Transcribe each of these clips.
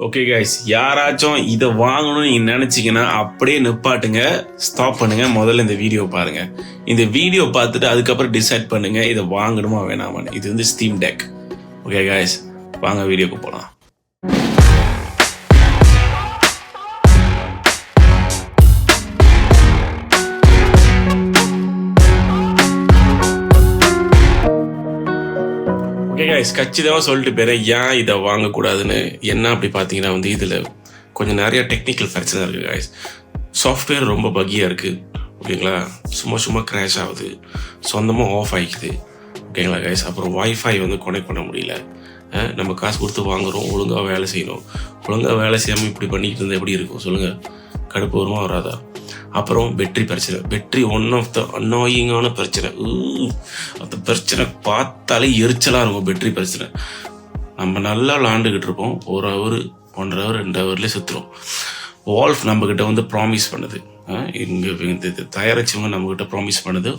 Okay guys, யாராச்சும் இதை வாங்கணும்னு நீங்கள் நினச்சிங்கன்னா அப்படியே நிப்பாட்டுங்க, ஸ்டாப் பண்ணுங்க. முதல்ல இந்த வீடியோ பாருங்க. இந்த வீடியோ பார்த்துட்டு அதுக்கப்புறம் டிசைட் பண்ணுங்க இதை வாங்கணுமா வேணாமான்னு. இது வந்து ஸ்டீம் டெக். ஓகே கைஸ், வாங்க வீடியோக்கு போகலாம். ஓகே கைஸ், கச்சிதமாக சொல்லிட்டு போகிறேன் ஏன் இதை வாங்கக்கூடாதுன்னு. என்ன அப்படி பார்த்தீங்கன்னா வந்து இதில் கொஞ்சம் நிறைய டெக்னிக்கல் பிரச்சனை இருக்குது கைஸ். சாஃப்ட்வேர் ரொம்ப பக்கியாக இருக்குது. ஓகேங்களா, சும்மா க்ராஷ் ஆகுது, சொந்தமாக ஆஃப் ஆகிக்குது. ஓகேங்களா கைஸ், அப்புறம் வைஃபை வந்து கனெக்ட் பண்ண முடியல. நம்ம காசு கொடுத்து வாங்குகிறோம், ஒழுங்காக வேலை செய்யணும். ஒழுங்காக வேலை செய்யாமல் இப்படி பண்ணிக்கிட்டு இருந்தால் எப்படி இருக்கும் சொல்லுங்கள்? கடுப்பு வருமா வராதா? அப்புறம் பேட்டரி பிரச்சனை. பேட்டரி ஒன் ஆஃப் த அன்னாயிங்கான பிரச்சனை. அந்த பிரச்சனை பார்த்தாலே எரிச்சலாக இருக்கும். பேட்டரி பிரச்சனை. நம்ம நல்லா விளாண்டுக்கிட்டு இருப்போம், 1 ஹவர் 1.5 ஹவர் 2 ஹவர்லேயே சுற்றுறோம். வால்ஃப் நம்மக்கிட்ட வந்து ப்ராமிஸ் பண்ணுது, இங்கே தயாரிச்சவங்க நம்மக்கிட்ட ப்ராமிஸ் பண்ணுது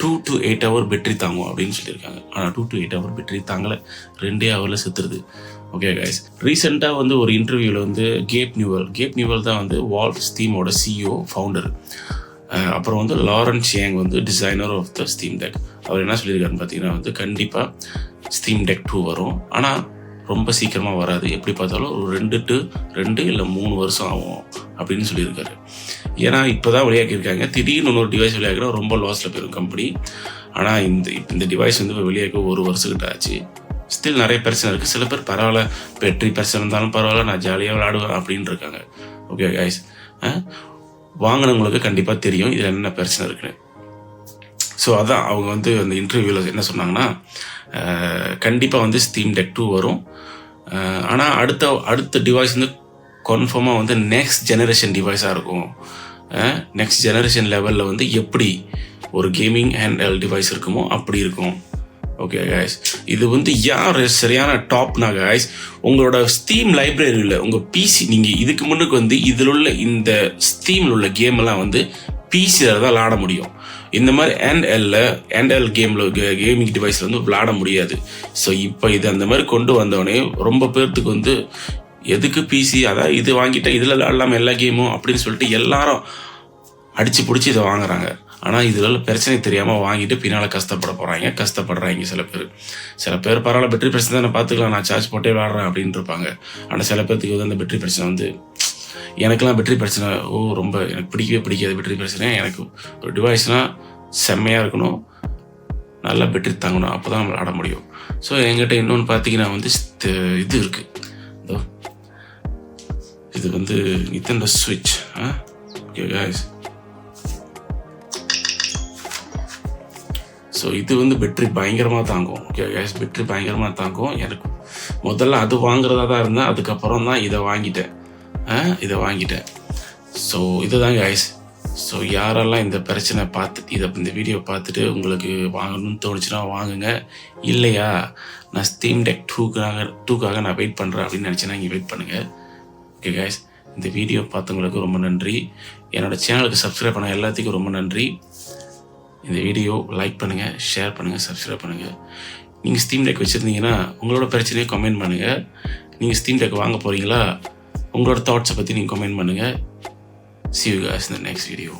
2 to 8 ஹவர் பேட்டரி தாங்கும் அப்படின்னு சொல்லியிருக்காங்க. ஆனால் 2 to 8 ஹவர் பேட்டரி தாங்கலை, 2 ஹவரில் செத்துருது. ஓகே கைஸ், ரீசெண்டாக வந்து ஒரு இன்டர்வியூவில் வந்து கேப் நியூவல் தான் வந்து வால்ஃப் ஸ்டீமோட சிஇஓ ஃபவுண்டர். அப்புறம் வந்து லாரன்ஸ் யங் வந்து designer of the Steam Deck. அவர் என்ன சொல்லியிருக்காருன்னு பார்த்தீங்கன்னா வந்து கண்டிப்பாக ஸ்டீம் டெக் 2 வரும், ஆனால் ரொம்ப சீக்கிரமாக வராது. எப்படி பார்த்தாலும் ஒரு 2 இல்லை 3 வருஷம் ஆகும் அப்படின்னு சொல்லியிருக்காரு. ஏன்னா இப்போ தான் வெளியாக்கியிருக்காங்க. திடீர்னு இன்னொரு டிவைஸ் வெளியாகினா ரொம்ப லாஸில் போயிடும் கம்பெனி. ஆனால் இந்த டிவைஸ் வந்து இப்போ வெளியாக 1 வருஷத்துக்கிட்ட ஆச்சு. ஸ்டில் நிறைய பிரச்சனை இருக்குது. சில பேர் பரவாயில்ல, பேட்டரி பிரச்சனை இருந்தாலும் பரவாயில்ல, நான் ஜாலியாக விளையாடுவேன் அப்படின்னு இருக்காங்க. ஓகே கைஸ், வாங்கினவங்களுக்கு கண்டிப்பாக தெரியும் இதில் என்ன பிரச்சனை இருக்குன்னு. ஸோ அதான் அவங்க வந்து அந்த இன்டர்வியூவில் என்ன சொன்னாங்கன்னா, கண்டிப்பாக வந்து ஸ்டீம் டெக் 2 வரும். ஆனால் அடுத்த டிவைஸ் வந்து கன்ஃபார்மாக வந்து நெக்ஸ்ட் ஜெனரேஷன் டிவைஸாக இருக்கும். நெக்ஸ்ட் ஜெனரேஷன் லெவலில் வந்து எப்படி ஒரு கேமிங் ஹேண்ட் டிவைஸ் இருக்குமோ அப்படி இருக்கும். ஓகே கைஸ், இது வந்து யார் சரியான டாப்னா கைஸ், உங்களோட ஸ்டீம் லைப்ரரியில் உங்கள் பிசி, நீங்கள் இதுக்கு முன்னுக்கு வந்து இதில் உள்ள இந்த ஸ்டீமில் உள்ள கேமெல்லாம் வந்து பிசியில் தான் விளாட முடியும். இந்த மாதிரி ஹேண்ட்எல் கேமிங் டிவைஸில் வந்து விளாட முடியாது. ஸோ இப்போ இது அந்த மாதிரி கொண்டு வந்தோடனே ரொம்ப பேர்த்துக்கு வந்து எதுக்கு பிசி, அதான் இது வாங்கிட்டேன் இதில் விளாடலாம் எல்லா கேமும் அப்படின்னு சொல்லிட்டு எல்லாரும் அடித்து பிடிச்சி இதை வாங்குறாங்க. ஆனால் இதில் பிரச்சனை தெரியாமல் வாங்கிட்டு பின்னால் கஷ்டப்படுறாங்க சில பேர் பரவாயில்ல, பேட்டரி பிரச்சனை தான் பார்த்துக்கலாம், நான் சார்ஜ் போட்டே விளாட்றேன் அப்படின்னு இருப்பாங்க. ஆனால் சில பேர்த்துக்கு வந்து அந்த பேட்டரி பிரச்சனை வந்து, எனக்கெல்லாம் பேட்டரி பிரச்சனை ரொம்ப எனக்கு பிடிக்காது பேட்டரி பிரச்சனை. எனக்கு ஒரு டிவைஸ்னால் செம்மையாக இருக்கணும், நல்லா பேட்டரி தாங்கணும், அப்போ தான் விளாட முடியும். ஸோ என்கிட்ட இன்னொன்று பார்த்தீங்கன்னா வந்து இது இருக்குது, இது வந்து இந்த ஸ்விட்ச். ஓகே கைஸ், ஸோ இது வந்து பேட்டரி பயங்கரமாக தாங்கும். ஓகே கைஸ், பேட்டரி பயங்கரமாக தாங்கும். எனக்கு முதல்ல அது வாங்குறதா தான் இருந்தேன், அதுக்கப்புறம் தான் இதை வாங்கிட்டேன். ஸோ இதுதான் கைஸ். ஸோ யாரெல்லாம் இந்த பிரச்சனை இந்த வீடியோ பார்த்துட்டு உங்களுக்கு வாங்கணும்னு தோணுச்சுன்னா வாங்குங்க. இல்லையா, நான் ஸ்டீம் டெக் 2க்காக நான் வெயிட் பண்ணுறேன் அப்படின்னு நினச்சேன்னா இங்கே வெயிட் பண்ணுங்கள். ஓகே கைஸ், இந்த வீடியோ பார்த்தவங்களுக்கு ரொம்ப நன்றி. என்னோடய சேனலுக்கு சப்ஸ்கிரைப் பண்ண எல்லாத்துக்கும் ரொம்ப நன்றி. இந்த வீடியோ லைக் பண்ணுங்கள், ஷேர் பண்ணுங்கள், சப்ஸ்கிரைப் பண்ணுங்கள். நீங்கள் ஸ்டீம் டெக் வச்சுருந்தீங்கன்னா உங்களோட பிரச்சனையை கமெண்ட் பண்ணுங்கள். நீங்கள் ஸ்டீம் டெக் வாங்க போகிறீங்களா, உங்களோட தாட்ஸை பற்றி நீங்கள் கமெண்ட் பண்ணுங்கள். See you guys in the next video.